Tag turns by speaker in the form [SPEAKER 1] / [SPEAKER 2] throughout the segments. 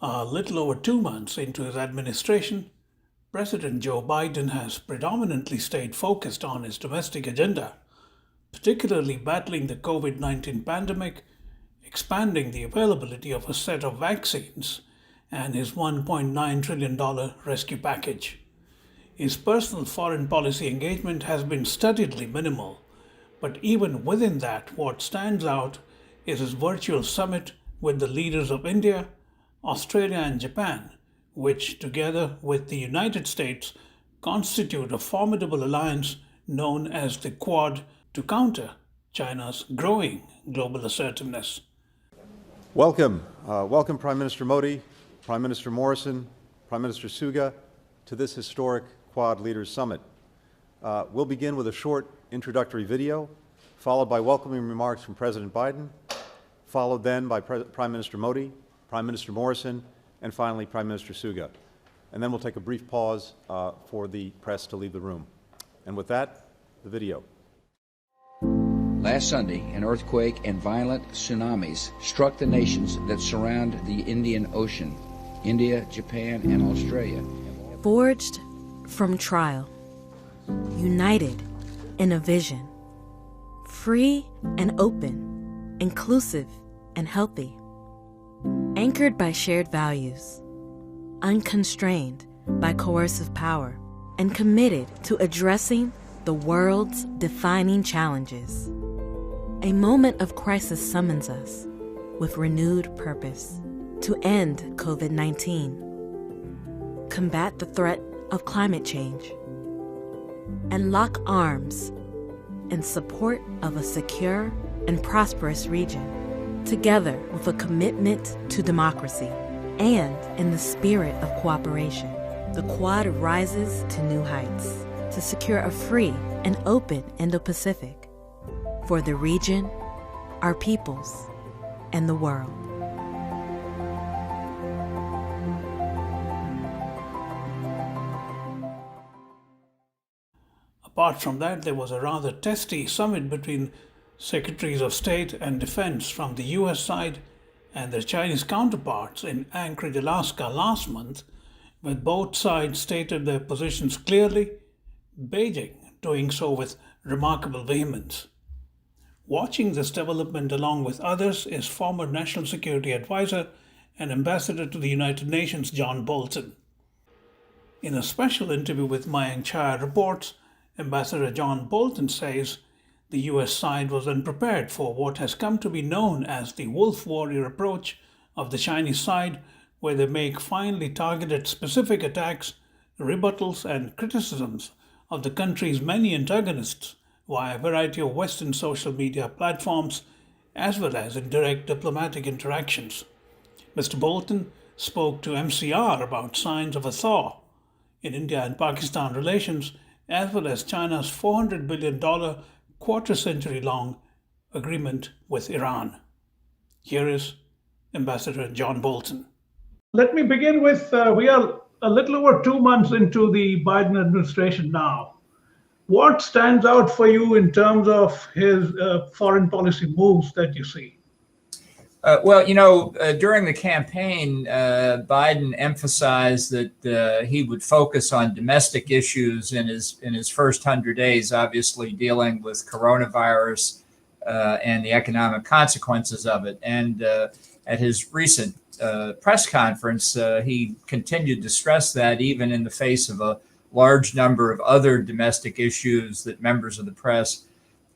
[SPEAKER 1] A little over 2 months into his administration, President Joe Biden has predominantly stayed focused on his domestic agenda, particularly battling the COVID 19 pandemic, expanding the availability of a set of vaccines, and his $1.9 trillion rescue package. His personal foreign policy engagement has been studiedly minimal, but even within that, what stands out is his virtual summit with the leaders of India, Australia, and Japan, which, together with the United States, constitute a formidable alliance known as the Quad to counter China's growing global assertiveness.
[SPEAKER 2] Welcome Prime Minister Modi, Prime Minister Morrison, Prime Minister Suga to this historic Quad Leaders Summit. We'll begin with a short introductory video, followed by welcoming remarks from President Biden, followed then by Prime Minister Modi, Prime Minister Morrison, and finally Prime Minister Suga. And then we'll take a brief pause for the press to leave the room. And with that, the video.
[SPEAKER 3] Last Sunday, an earthquake and violent tsunamis struck the nations that surround the Indian Ocean, India, Japan, and Australia.
[SPEAKER 4] Forged from trial, united in a vision, free and open, inclusive and healthy, anchored by shared values, unconstrained by coercive power, and committed to addressing the world's defining challenges. A moment of crisis summons us with renewed purpose to end COVID-19, combat the threat of climate change, and lock arms in support of a secure and prosperous region, together with a commitment to democracy and in the spirit of cooperation. The Quad rises to new heights to secure a free and open Indo Pacific for the region, our peoples, and the world.
[SPEAKER 1] Apart from that, there was a rather testy summit between Secretaries of State and Defense from the US side and their Chinese counterparts in Anchorage, Alaska last month, where both sides stated their positions clearly, Beijing doing so with remarkable vehemence. Watching this development along with others is former National Security Advisor and Ambassador to the United Nations John Bolton. In a special interview with Mayank Chhaya reports, Ambassador John Bolton says the US side was unprepared for what has come to be known as the wolf warrior approach of the Chinese side, where they make finely targeted specific attacks, rebuttals, and criticisms of the country's many antagonists via a variety of Western social media platforms, as well as in direct diplomatic interactions. Mr. Bolton spoke to MCR about signs of a thaw in India and Pakistan relations, as well as China's $400 billion quarter-century-long agreement with Iran. Here is Ambassador John Bolton.
[SPEAKER 5] Let me begin with, we are a little over 2 months into the Biden administration now. What stands out for you in terms of his foreign policy moves that you see?
[SPEAKER 6] During the campaign, Biden emphasized that he would focus on domestic issues in his first 100 days, obviously dealing with coronavirus and the economic consequences of it. And at his recent press conference, he continued to stress that even in the face of a large number of other domestic issues that members of the press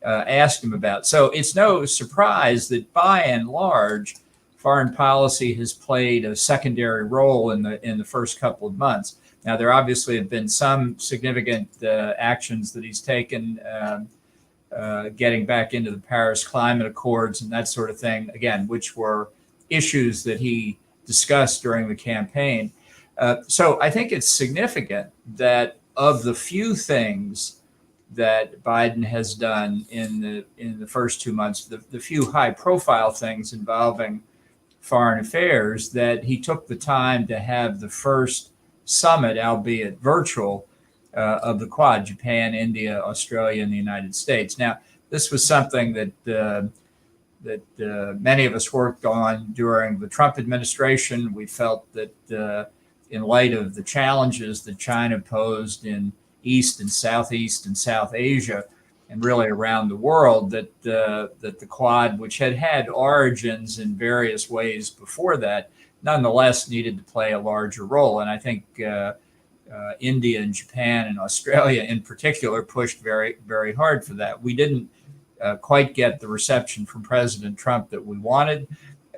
[SPEAKER 6] asked him about. So it's no surprise that by and large, foreign policy has played a secondary role in the first couple of months. Now, there obviously have been some significant actions that he's taken, getting back into the Paris Climate Accords and that sort of thing, again, which were issues that he discussed during the campaign. So I think it's significant that of the few things that Biden has done in the first 2 months, the few high-profile things involving foreign affairs, that he took the time to have the first summit, albeit virtual, of the Quad: Japan, India, Australia, and the United States. Now, this was something that many of us worked on during the Trump administration. We felt that in light of the challenges that China posed in East and Southeast and South Asia, and really around the world, that the Quad, which had origins in various ways before that, nonetheless needed to play a larger role. And I think India and Japan and Australia in particular pushed very, very hard for that. We didn't quite get the reception from President Trump that we wanted,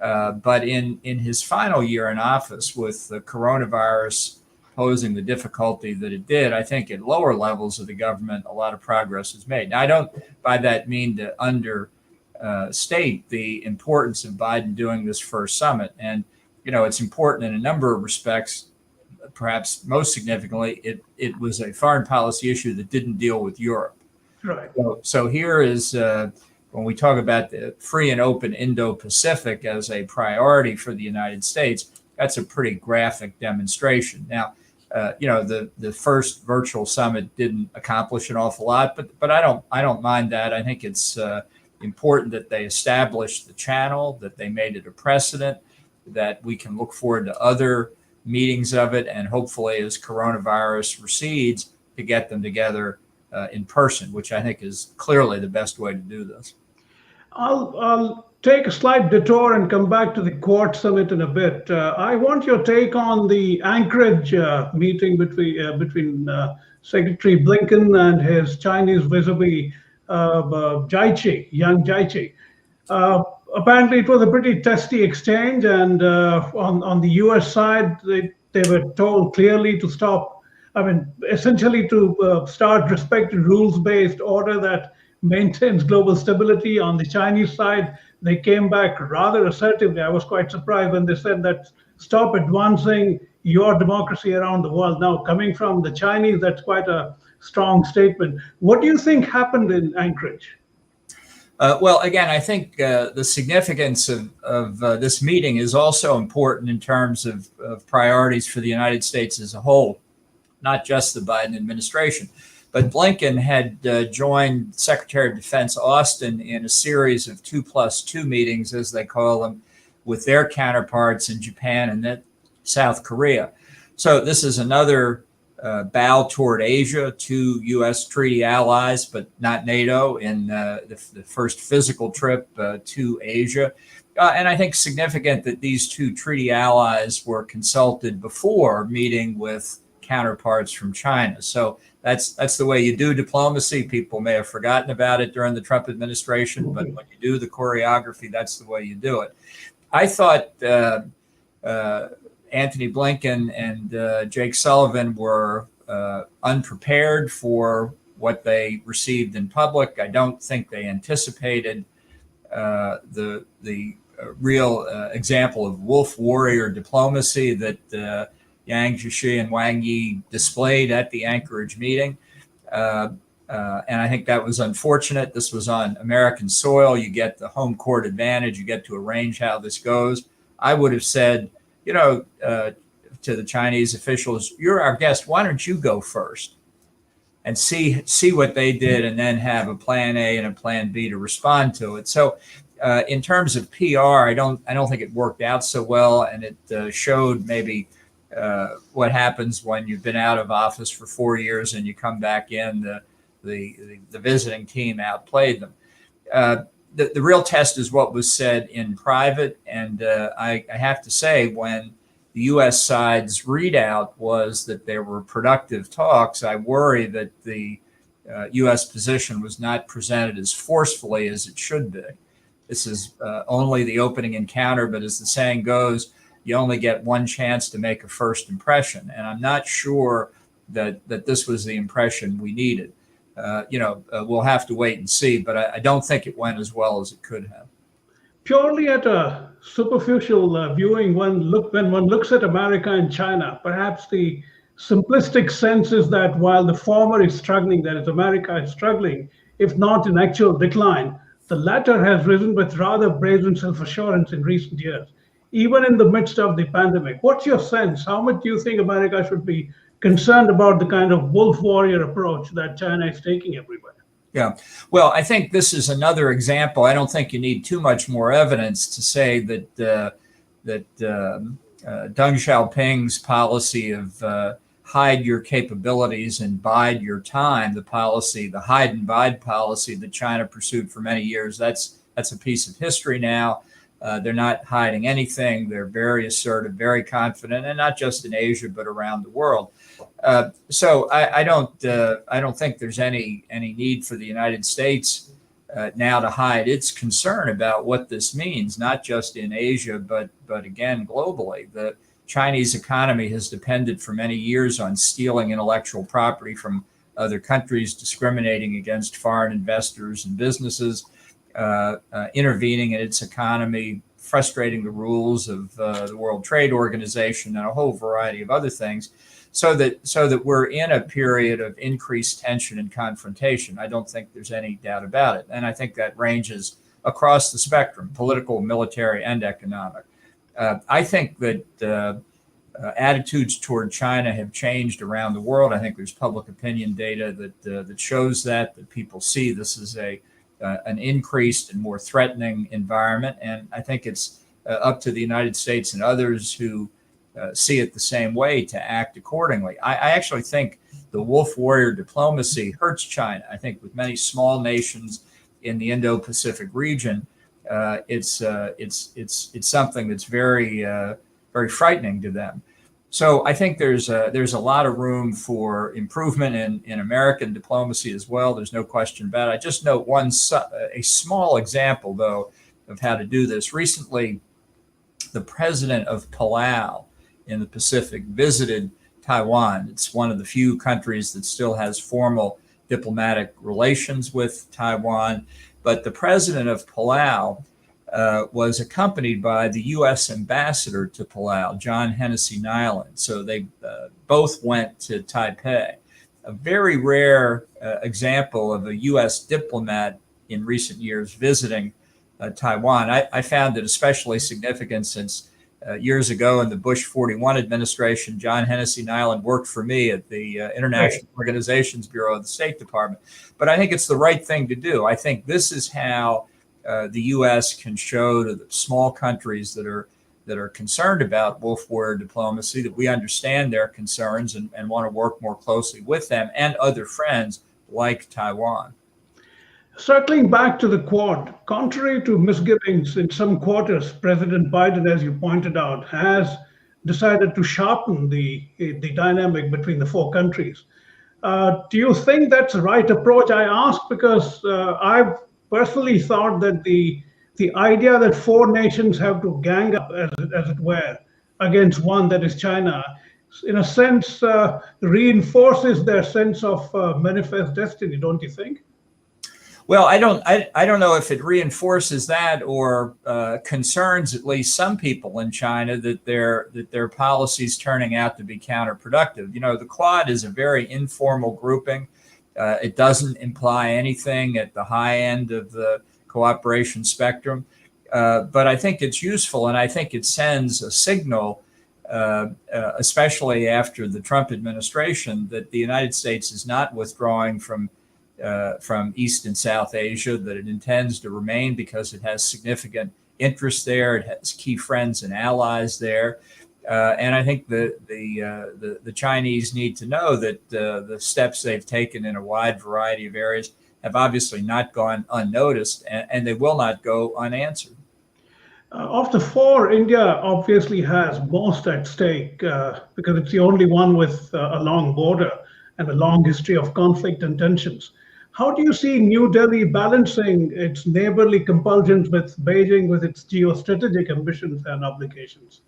[SPEAKER 6] but in his final year in office, with the coronavirus posing the difficulty that it did, I think at lower levels of the government, a lot of progress is made. Now, I don't by that mean to understate the importance of Biden doing this first summit. And, it's important in a number of respects. Perhaps most significantly, it was a foreign policy issue that didn't deal with Europe.
[SPEAKER 5] Right.
[SPEAKER 6] So here is, when we talk about the free and open Indo Pacific as a priority for the United States, that's a pretty graphic demonstration. Now, the first virtual summit didn't accomplish an awful lot, but I don't mind that. I think it's important that they established the channel, that they made it a precedent, that we can look forward to other meetings of it, and hopefully as coronavirus recedes, to get them together in person, which I think is clearly the best way to do this.
[SPEAKER 5] I'll take a slight detour and come back to the Quad summit in a bit. I want your take on the Anchorage meeting between Secretary Blinken and his Chinese vis-a-vis Yang Jiechi. Apparently, it was a pretty testy exchange, and on the U.S. side, they were told clearly to stop. Essentially to start respecting rules-based order that maintains global stability. On the Chinese side, they came back rather assertively. I was quite surprised when they said that stop advancing your democracy around the world. Now, coming from the Chinese, that's quite a strong statement. What do you think happened in Anchorage?
[SPEAKER 6] Well, again, I think the significance of this meeting is also important in terms of priorities for the United States as a whole, not just the Biden administration. But Blinken had joined Secretary of Defense Austin in a series of 2+2 meetings, as they call them, with their counterparts in Japan and then South Korea. So this is another bow toward Asia, two U.S. treaty allies, but not NATO, in the first physical trip to Asia. And I think significant that these two treaty allies were consulted before meeting with counterparts from China. So that's the way you do diplomacy. People may have forgotten about it during the Trump administration, but when you do the choreography, that's the way you do it. I thought Antony Blinken and Jake Sullivan were unprepared for what they received in public. I don't think they anticipated the real example of wolf warrior diplomacy that Yang Jiechi and Wang Yi displayed at the Anchorage meeting. And I think that was unfortunate. This was on American soil. You get the home court advantage. You get to arrange how this goes. I would have said, to the Chinese officials, you're our guest. Why don't you go first and see what they did, and then have a plan A and a plan B to respond to it. So in terms of PR, I don't think it worked out so well. And it showed maybe what happens when you've been out of office for 4 years and you come back in. The visiting team outplayed them. The real test is what was said in private. And I have to say, when the U.S. side's readout was that there were productive talks, I worry that the U.S. position was not presented as forcefully as it should be. This is only the opening encounter, but as the saying goes, you only get one chance to make a first impression. And I'm not sure that this was the impression we needed. We'll have to wait and see, but I don't think it went as well as it could have.
[SPEAKER 5] Purely at a superficial viewing, when one looks at America and China, perhaps the simplistic sense is that while the former is struggling, that is, America is struggling, if not in actual decline, the latter has risen with rather brazen self-assurance in recent years, even in the midst of the pandemic. What's your sense? How much do you think America should be concerned about the kind of wolf warrior approach that China is taking everywhere?
[SPEAKER 6] Yeah. Well, I think this is another example. I don't think you need too much more evidence to say that Deng Xiaoping's policy of hide your capabilities and bide your time, the hide and bide policy that China pursued for many years, that's a piece of history now. They're not hiding anything. They're very assertive, very confident, and not just in Asia but around the world. So I don't think there's any need for the United States now to hide its concern about what this means, not just in Asia but again globally. The Chinese economy has depended for many years on stealing intellectual property from other countries, discriminating against foreign investors and businesses, intervening in its economy, frustrating the rules of the World Trade Organization, and a whole variety of other things, so that we're in a period of increased tension and confrontation. I don't think there's any doubt about it. And I think that ranges across the spectrum, political, military, and economic. I think that attitudes toward China have changed around the world. I think there's public opinion data that shows that people see this as an increased and more threatening environment. And I think it's up to the United States and others who see it the same way to act accordingly. I actually think the wolf warrior diplomacy hurts China. I think with many small nations in the Indo Pacific region, it's something that's very frightening to them. So I think there's a lot of room for improvement in American diplomacy as well. There's no question about it. I just note a small example, though, of how to do this. Recently, the president of Palau in the Pacific visited Taiwan. It's one of the few countries that still has formal diplomatic relations with Taiwan. But the president of Palau was accompanied by the US ambassador to Palau, John Hennessy Nyland. So they both went to Taipei. A very rare example of a US diplomat in recent years visiting Taiwan. I found it especially significant since years ago in the Bush 41 administration, John Hennessy Nyland worked for me at the International Organizations Bureau of the State Department. But I think it's the right thing to do. I think this is how the U.S. can show to the small countries that are concerned about wolf warrior diplomacy that we understand their concerns and want to work more closely with them and other friends like Taiwan.
[SPEAKER 5] Circling back to the Quad, contrary to misgivings in some quarters, President Biden, as you pointed out, has decided to sharpen the dynamic between the four countries. Do you think that's the right approach? I ask because I've personally thought that the idea that four nations have to gang up, as it were, against one, that is China, in a sense reinforces their sense of manifest destiny, don't you think?
[SPEAKER 6] Well, I don't know if it reinforces that or concerns at least some people in China that their policies turning out to be counterproductive. You know, the Quad is a very informal grouping. It doesn't imply anything at the high end of the cooperation spectrum, but I think it's useful, and I think it sends a signal, especially after the Trump administration, that the United States is not withdrawing from East and South Asia, that it intends to remain because it has significant interest there. It has key friends and allies there. And I think the Chinese need to know that the steps they've taken in a wide variety of areas have obviously not gone unnoticed, and they will not go unanswered.
[SPEAKER 5] Of the four, India obviously has most at stake because it's the only one with a long border and a long history of conflict and tensions. How do you see New Delhi balancing its neighborly compulsions with Beijing, with its geostrategic ambitions and obligations?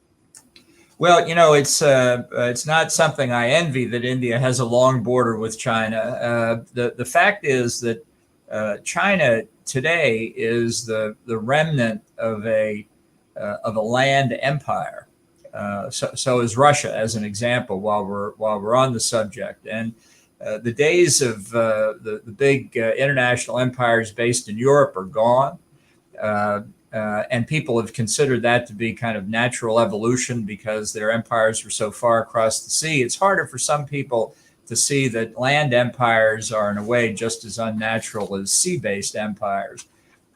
[SPEAKER 6] Well, you know, it's not something I envy that India has a long border with China. The fact is that China today is the remnant of a land empire. So is Russia, as an example. While we're on the subject, and the days of the big international empires based in Europe are gone. And people have considered that to be kind of natural evolution because their empires were so far across the sea. It's harder for some people to see that land empires are in a way just as unnatural as sea-based empires.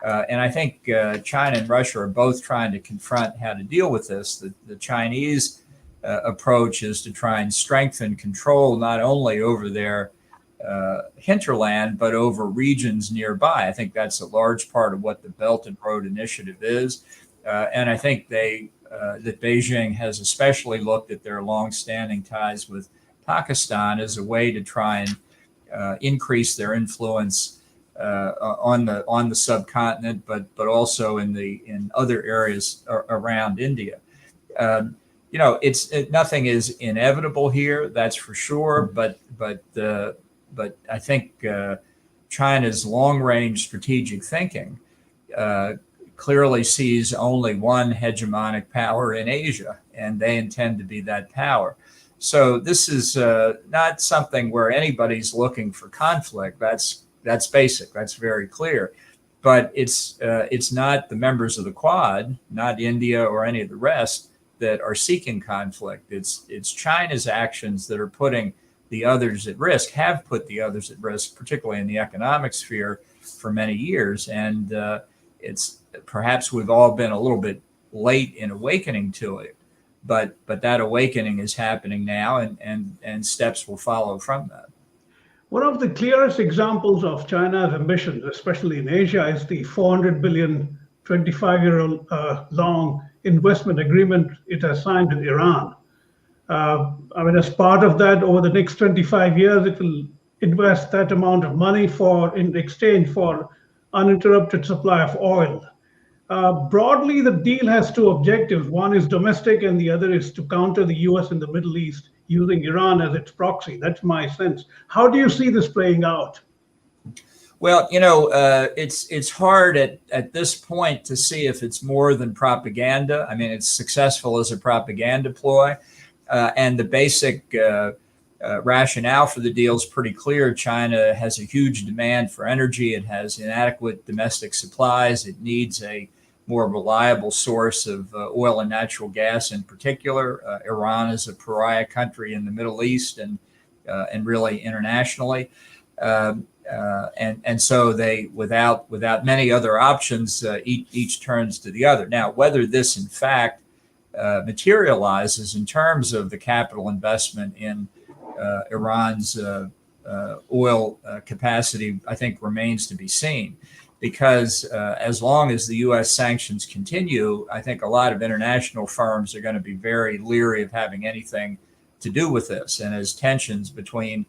[SPEAKER 6] And I think China and Russia are both trying to confront how to deal with this. The Chinese approach is to try and strengthen control not only over their hinterland, but over regions nearby. I think that's a large part of what the Belt and Road Initiative is. And I think that Beijing has especially looked at their longstanding ties with Pakistan as a way to try and increase their influence on the subcontinent, but also in other areas around India. Nothing is inevitable here, that's for sure. But I think China's long-range strategic thinking clearly sees only one hegemonic power in Asia, and they intend to be that power. So this is not something where anybody's looking for conflict. That's basic. That's very clear. But it's not the members of the Quad, not India or any of the rest, that are seeking conflict. It's China's actions that are putting the others at risk, have put the others at risk, particularly in the economic sphere, for many years. And it's perhaps we've all been a little bit late in awakening to it, but that awakening is happening now, and steps will follow from that.
[SPEAKER 5] One of the clearest examples of China's ambitions, especially in Asia, is the 400 billion 25-year long investment agreement it has signed with Iran. As part of that, over the next 25 years, it will invest that amount of money in exchange for uninterrupted supply of oil. Broadly, the deal has two objectives. One is domestic, and the other is to counter the US in the Middle East using Iran as its proxy. That's my sense. How do you see this playing out?
[SPEAKER 6] Well, it's hard at this point to see if it's more than propaganda. I mean, it's successful as a propaganda ploy. And the basic rationale for the deal is pretty clear. China has a huge demand for energy. It has inadequate domestic supplies. It needs a more reliable source of oil and natural gas in particular. Iran is a pariah country in the Middle East and really internationally. And so they, without many other options, each turns to the other. Now, whether this in fact materializes in terms of the capital investment in Iran's oil capacity, I think remains to be seen. Because as long as the U.S. sanctions continue, I think a lot of international firms are going to be very leery of having anything to do with this. And as tensions between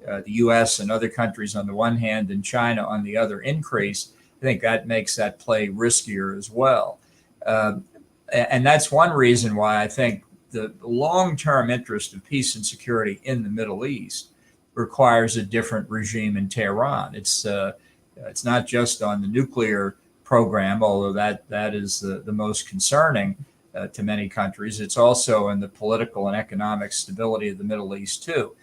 [SPEAKER 6] the U.S. and other countries on the one hand and China on the other increase, I think that makes that play riskier as well. And that's one reason why I think the long-term interest of peace and security in the Middle East requires a different regime in Tehran. It's not just on the nuclear program, although that is the most concerning to many countries. It's also in the political and economic stability of the Middle East too.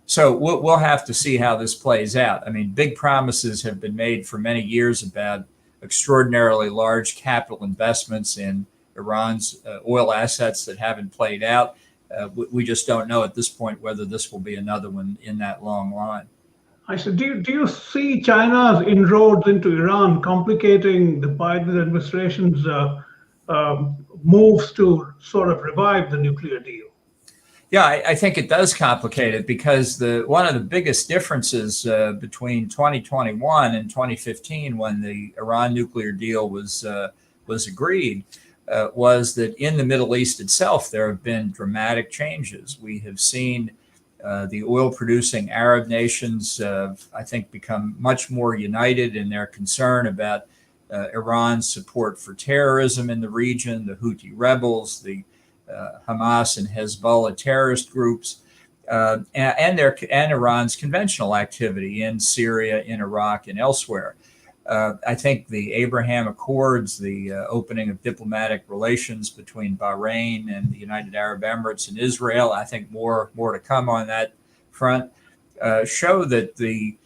[SPEAKER 6] So we'll have to see how this plays out. I mean, big promises have been made for many years about extraordinarily large capital investments in Iran's oil assets that haven't played out. We just don't know at this point whether this will be another one in that long line.
[SPEAKER 5] I said, do you see China's inroads into Iran complicating the Biden administration's moves to sort of revive the nuclear deal?
[SPEAKER 6] Yeah, I think it does complicate it because one of the biggest differences between 2021 and 2015, when the Iran nuclear deal was agreed, was that in the Middle East itself, there have been dramatic changes. We have seen the oil-producing Arab nations, I think, become much more united in their concern about Iran's support for terrorism in the region, the Houthi rebels, the Hamas and Hezbollah terrorist groups, and Iran's conventional activity in Syria, in Iraq, and elsewhere. I think the Abraham Accords, the opening of diplomatic relations between Bahrain and the United Arab Emirates and Israel, I think more to come on that front, show that the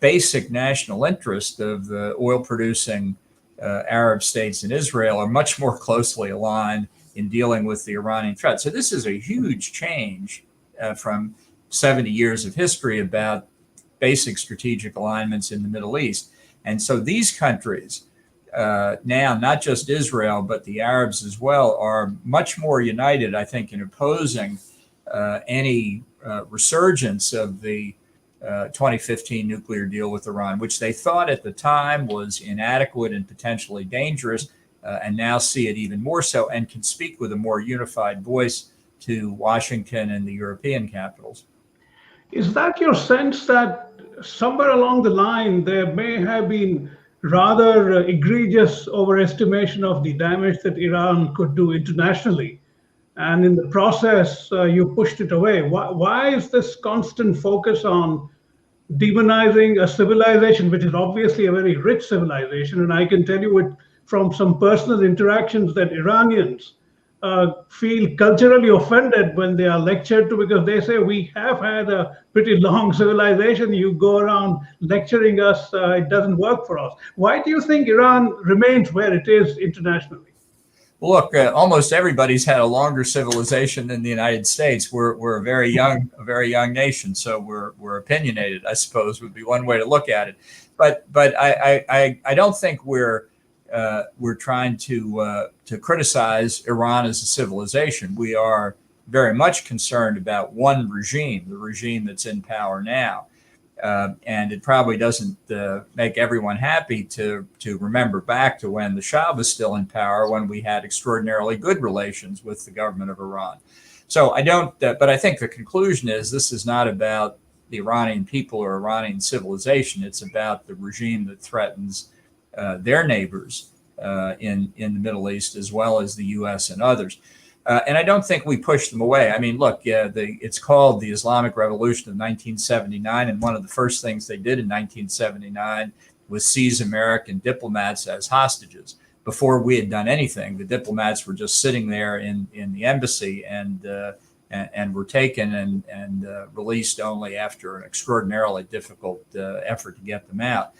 [SPEAKER 6] basic national interest of the oil-producing Arab states in Israel are much more closely aligned in dealing with the Iranian threat. So this is a huge change from 70 years of history about basic strategic alignments in the Middle East. And so these countries now, not just Israel, but the Arabs as well, are much more united, I think, in opposing any resurgence of the 2015 nuclear deal with Iran, which they thought at the time was inadequate and potentially dangerous, and now see it even more so and can speak with a more unified voice to Washington and the European capitals.
[SPEAKER 5] Is that your sense that somewhere along the line there may have been rather egregious overestimation of the damage that Iran could do internationally, and in the process you pushed it away? Why is this constant focus on demonizing a civilization which is obviously a very rich civilization? And I can tell you from some personal interactions that Iranians feel culturally offended when they are lectured to, because they say, we have had a pretty long civilization. You go around lecturing us, it doesn't work for us. Why do you think Iran remains where it is internationally?
[SPEAKER 6] Well, look, almost everybody's had a longer civilization than the United States. We're a very young nation, so we're opinionated, I suppose, would be one way to look at it. But I don't think we're trying to criticize Iran as a civilization. We are very much concerned about one regime, the regime that's in power now. And it probably doesn't make everyone happy to remember back to when the Shah was still in power, when we had extraordinarily good relations with the government of Iran. So I don't, but I think the conclusion is this is not about the Iranian people or Iranian civilization. It's about the regime that threatens their neighbors in the Middle East, as well as the US and others. And I don't think we push them away. I mean, look, it's called the Islamic Revolution of 1979. And one of the first things they did in 1979 was seize American diplomats as hostages. Before we had done anything, the diplomats were just sitting there in the embassy and were taken and released only after an extraordinarily difficult effort to get them out.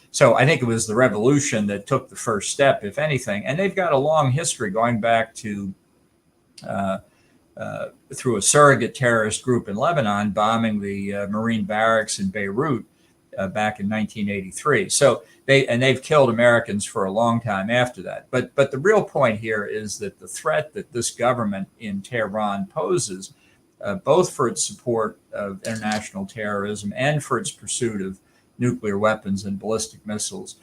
[SPEAKER 6] So I think it was the revolution that took the first step, if anything. And they've got a long history going back to through a surrogate terrorist group in Lebanon bombing the Marine barracks in Beirut back in 1983. So they've killed Americans for a long time after that. But the real point here is that the threat that this government in Tehran poses, both for its support of international terrorism and for its pursuit of nuclear weapons and ballistic missiles,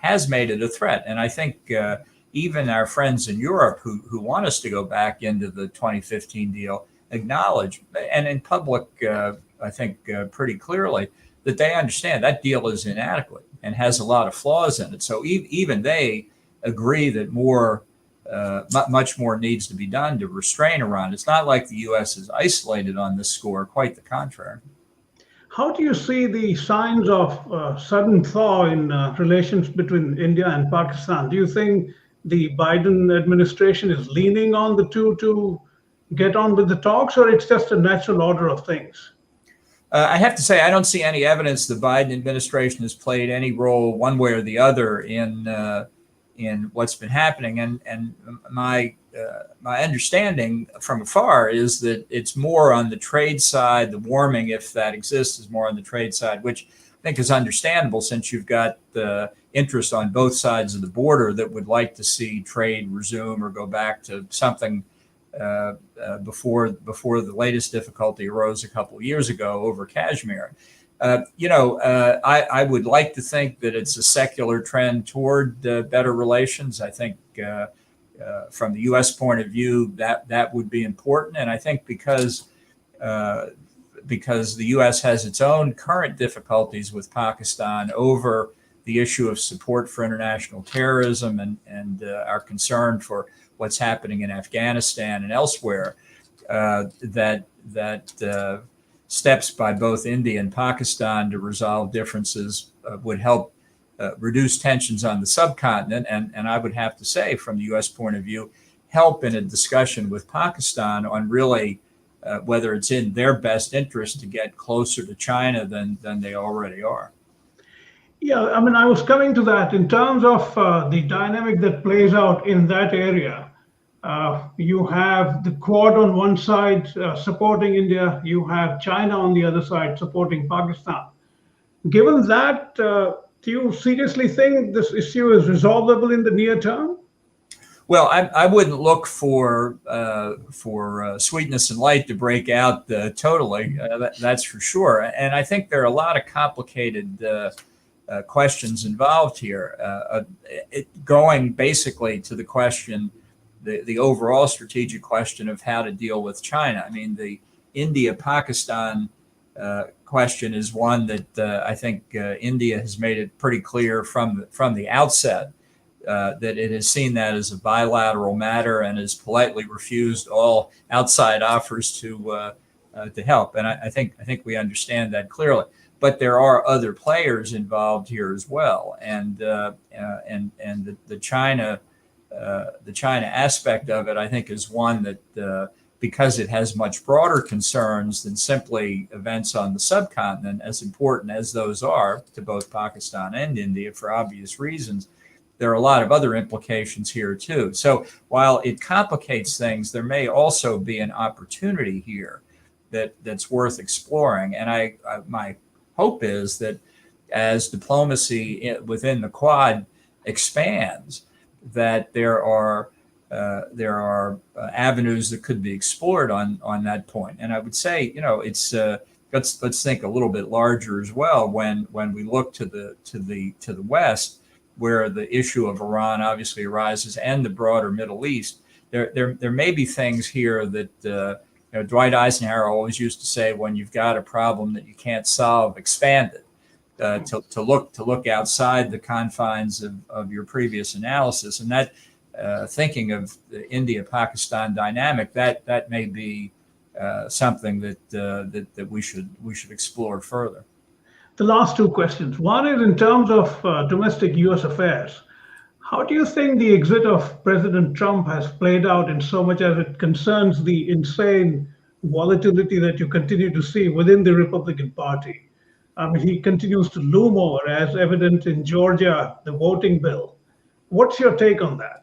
[SPEAKER 6] has made it a threat. And I think even our friends in Europe who want us to go back into the 2015 deal acknowledge, and in public, I think pretty clearly, that they understand that deal is inadequate and has a lot of flaws in it. So even they agree that much more needs to be done to restrain Iran. It's not like the U.S. is isolated on this score, quite the contrary.
[SPEAKER 5] How do you see the signs of sudden thaw in relations between India and Pakistan? Do you think the Biden administration is leaning on the two to get on with the talks, or it's just a natural order of things?
[SPEAKER 6] I have to say, I don't see any evidence the Biden administration has played any role one way or the other in what's been happening. And my understanding from afar is that it's more on the trade side. The warming, if that exists, is more on the trade side, which I think is understandable since you've got the interest on both sides of the border that would like to see trade resume or go back to something before the latest difficulty arose a couple of years ago over Kashmir. I would like to think that it's a secular trend toward better relations. I think from the U.S. point of view, that would be important. And I think because the U.S. has its own current difficulties with Pakistan over the issue of support for international terrorism and our concern for what's happening in Afghanistan and elsewhere, that steps by both India and Pakistan to resolve differences would help reduce tensions on the subcontinent. And I would have to say, from the U.S. point of view, help in a discussion with Pakistan on really whether it's in their best interest to get closer to China than they already are.
[SPEAKER 5] Yeah, I mean, I was coming to that in terms of the dynamic that plays out in that area. You have the Quad on one side supporting India. You have China on the other side supporting Pakistan. Given that, do you seriously think this issue is resolvable in the near term?
[SPEAKER 6] Well, I wouldn't look for sweetness and light to break out totally. That's for sure. And I think there are a lot of complicated questions involved here. Going basically to the question, the overall strategic question of how to deal with China. I mean, the India-Pakistan question is one that I think India has made it pretty clear from the outset. That it has seen that as a bilateral matter and has politely refused all outside offers to help. And I think we understand that clearly. But there are other players involved here as well, and the China aspect of it, I think, is one that because it has much broader concerns than simply events on the subcontinent, as important as those are to both Pakistan and India for obvious reasons. There are a lot of other implications here too. So while it complicates things, there may also be an opportunity here that's worth exploring. And my hope is that as diplomacy within the Quad expands, that there are avenues that could be explored on that point. And I would say, it's let's think a little bit larger as well when we look to the West, where the issue of Iran obviously arises, and the broader Middle East. There may be things here that Dwight Eisenhower always used to say: when you've got a problem that you can't solve, expand it. To look outside the confines of your previous analysis, and that thinking of the India-Pakistan dynamic, that may be something that we should explore further.
[SPEAKER 5] The last two questions. One is in terms of domestic U.S. affairs. How do you think the exit of President Trump has played out in so much as it concerns the insane volatility that you continue to see within the Republican Party? He continues to loom over, as evident in Georgia, the voting bill. What's your take on that?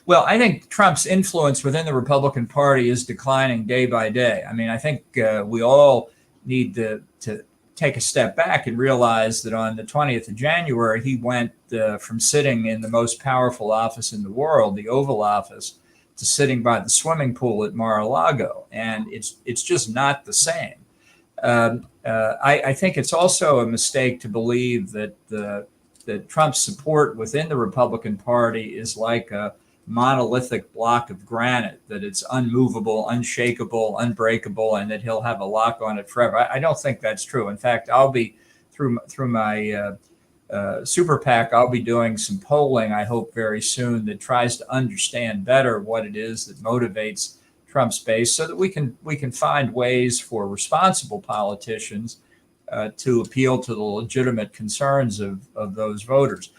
[SPEAKER 6] Well, I think Trump's influence within the Republican Party is declining day by day. I mean, I think we all need to take a step back and realize that on the 20th of January, he went from sitting in the most powerful office in the world, the Oval Office, to sitting by the swimming pool at Mar-a-Lago. And it's just not the same. I think it's also a mistake to believe that Trump's support within the Republican Party is like a monolithic block of granite, that it's unmovable, unshakable, unbreakable, and that he'll have a lock on it forever. I don't think that's true. In fact, I'll be through my super PAC, I'll be doing some polling, I hope very soon, that tries to understand better what it is that motivates Trump's base, so that we can find ways for responsible politicians to appeal to the legitimate concerns of those voters.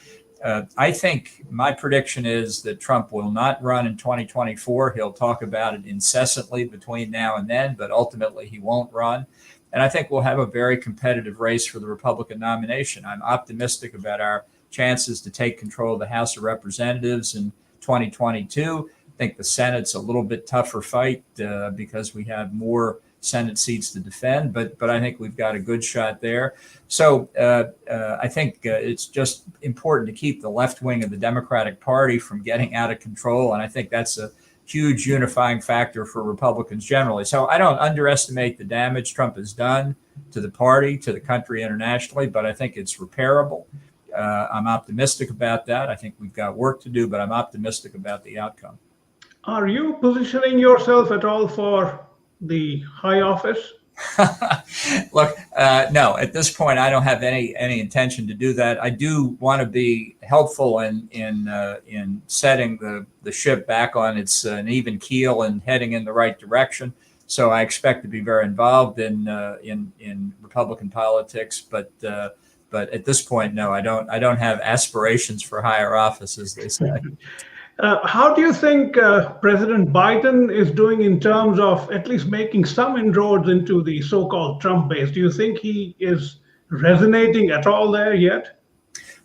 [SPEAKER 6] I think my prediction is that Trump will not run in 2024. He'll talk about it incessantly between now and then, but ultimately he won't run. And I think we'll have a very competitive race for the Republican nomination. I'm optimistic about our chances to take control of the House of Representatives in 2022. I think the Senate's a little bit tougher fight because we have more Senate seats to defend, but I think we've got a good shot there. So I think it's just important to keep the left wing of the Democratic Party from getting out of control, and I think that's a huge unifying factor for Republicans generally. So I don't underestimate the damage Trump has done to the party, to the country internationally, but I think it's repairable. I'm optimistic about that. I think we've got work to do, but I'm optimistic about the outcome.
[SPEAKER 5] Are you positioning yourself at all for the high office?
[SPEAKER 6] Look, no, at this point, I don't have any intention to do that. I do want to be helpful in setting the ship back on its an even keel and heading in the right direction. So I expect to be very involved in Republican politics, but at this point, no, I don't have aspirations for higher office, as they say.
[SPEAKER 5] How do you think President Biden is doing in terms of at least making some inroads into the so-called Trump base? Do you think he is resonating at all there yet?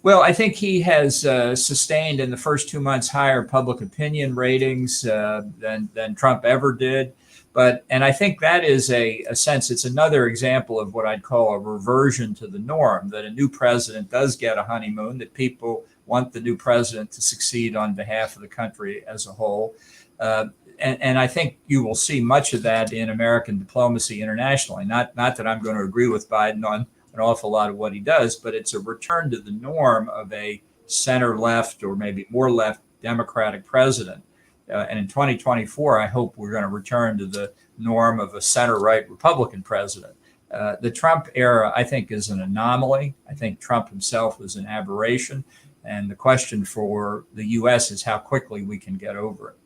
[SPEAKER 6] Well, I think he has sustained in the first 2 months higher public opinion ratings than Trump ever did. And I think that is a sense, it's another example of what I'd call a reversion to the norm, that a new president does get a honeymoon, that people want the new president to succeed on behalf of the country as a whole. And I think you will see much of that in American diplomacy internationally. Not that I'm going to agree with Biden on an awful lot of what he does, but it's a return to the norm of a center left or maybe more left Democratic president. And in 2024, I hope we're going to return to the norm of a center right Republican president. The Trump era, I think, is an anomaly. I think Trump himself was an aberration. And the question for the U.S. is how quickly we can get over it.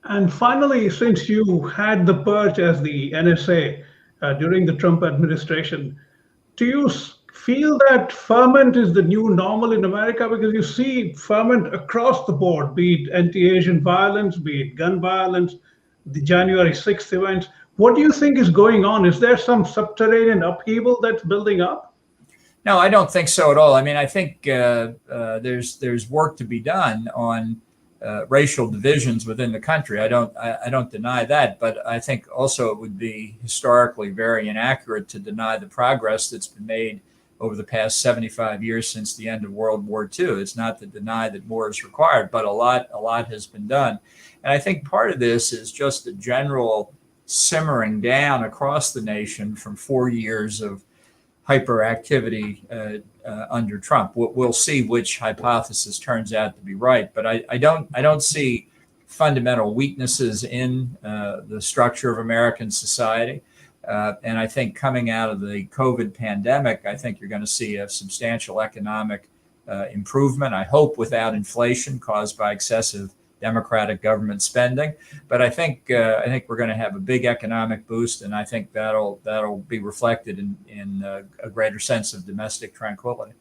[SPEAKER 5] And finally, since you had the perch as the NSA during the Trump administration, do you feel that ferment is the new normal in America? Because you see ferment across the board, be it anti-Asian violence, be it gun violence, the January 6th events. What do you think is going on? Is there some subterranean upheaval that's building up?
[SPEAKER 6] No, I don't think so at all. I mean, I think there's work to be done on racial divisions within the country. I don't deny that, but I think also it would be historically very inaccurate to deny the progress that's been made over the past 75 years since the end of World War II. It's not to deny that more is required, but a lot has been done. And I think part of this is just a general simmering down across the nation from 4 years of hyperactivity under Trump. We'll see which hypothesis turns out to be right, but I don't see fundamental weaknesses in the structure of American society. And I think coming out of the COVID pandemic, I think you're going to see a substantial economic improvement. I hope without inflation caused by excessive Democratic government spending, but I think we're going to have a big economic boost, and I think that'll be reflected in a greater sense of domestic tranquility.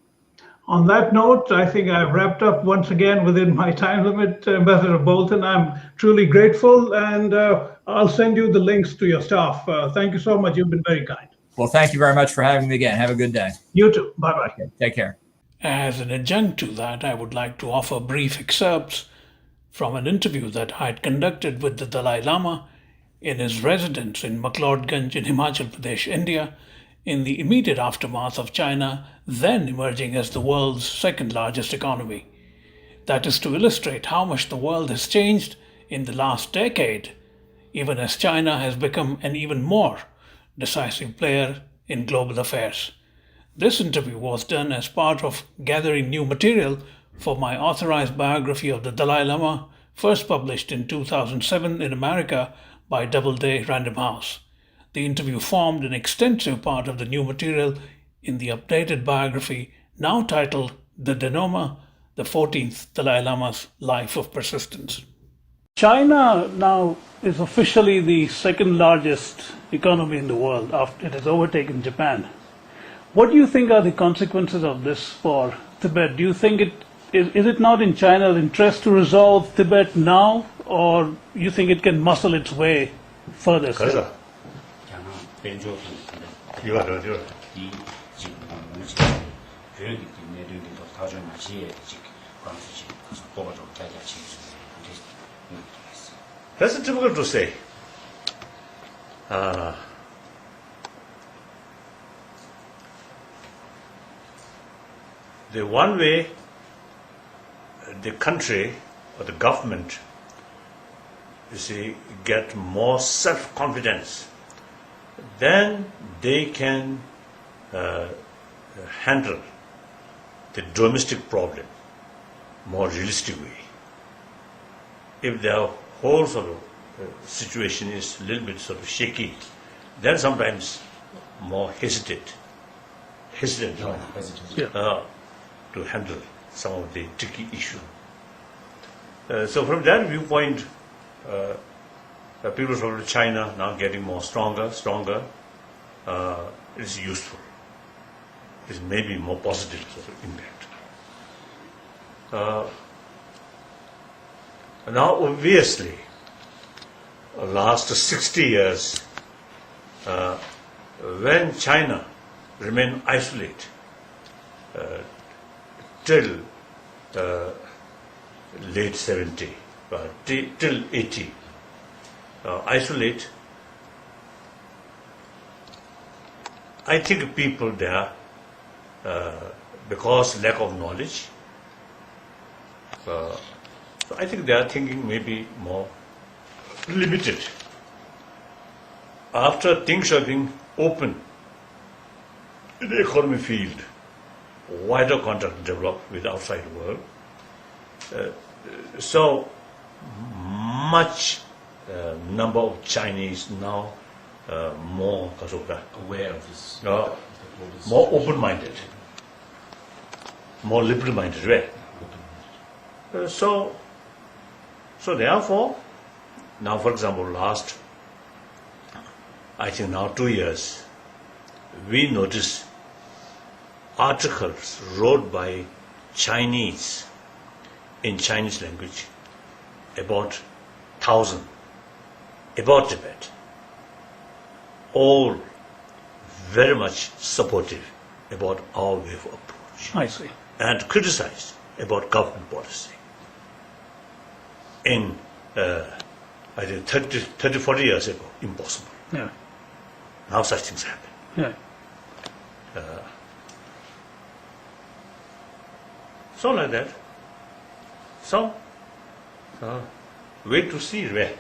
[SPEAKER 5] On that note, I think I've wrapped up once again within my time limit, Ambassador Bolton. I'm truly grateful, and I'll send you the links to your staff. Thank you so much. You've been very kind.
[SPEAKER 6] Well, thank you very much for having me again. Have a good day.
[SPEAKER 5] You too. Bye-bye.
[SPEAKER 6] Okay, take care.
[SPEAKER 1] As an adjunct to that, I would like to offer brief excerpts from an interview that I had conducted with the Dalai Lama in his residence in McLeodganj in Himachal Pradesh, India, in the immediate aftermath of China then emerging as the world's second largest economy. That is to illustrate how much the world has changed in the last decade, even as China has become an even more decisive player in global affairs. This interview was done as part of gathering new material for my authorized biography of the Dalai Lama, first published in 2007 in America by Doubleday Random House. The interview formed an extensive part of the new material in the updated biography, now titled The Denoma, the 14th Dalai Lama's Life of Persistence. China now is officially the second largest economy in the world after it has overtaken Japan. What do you think are the consequences of this for Tibet? Do you think is it not in China's interest to resolve Tibet now, or you think it can muscle its way further?
[SPEAKER 7] That's difficult to say. The one way the country or the government, get more self-confidence, then they can handle the domestic problem more realistic way. If the whole sort of situation is a little bit sort of shaky, then sometimes more hesitant to handle some of the tricky issue. So from that viewpoint, people from China now getting more stronger, is useful. It may be more positive sort of impact. Now obviously, last 60 years, when China remained isolated, till late 70, till 80, isolate. I think people there, because lack of knowledge, so I think they are thinking maybe more limited. After things are being open in the economy field, wider contact developed with the outside world, so much number of Chinese now more
[SPEAKER 8] aware of this.
[SPEAKER 7] More open-minded, more liberal-minded, right? So therefore, now for example, last, I think now 2 years, we notice articles wrote by Chinese in Chinese language about 1,000 about Tibet, all very much supportive about our way of approach.
[SPEAKER 1] I see.
[SPEAKER 7] And criticized about government policy. In, I think 30, 40 years ago, impossible.
[SPEAKER 1] Yeah.
[SPEAKER 7] Now such things happen.
[SPEAKER 1] Yeah.
[SPEAKER 7] So like that. So, wait to see where.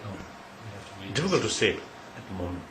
[SPEAKER 7] Difficult to say at the moment.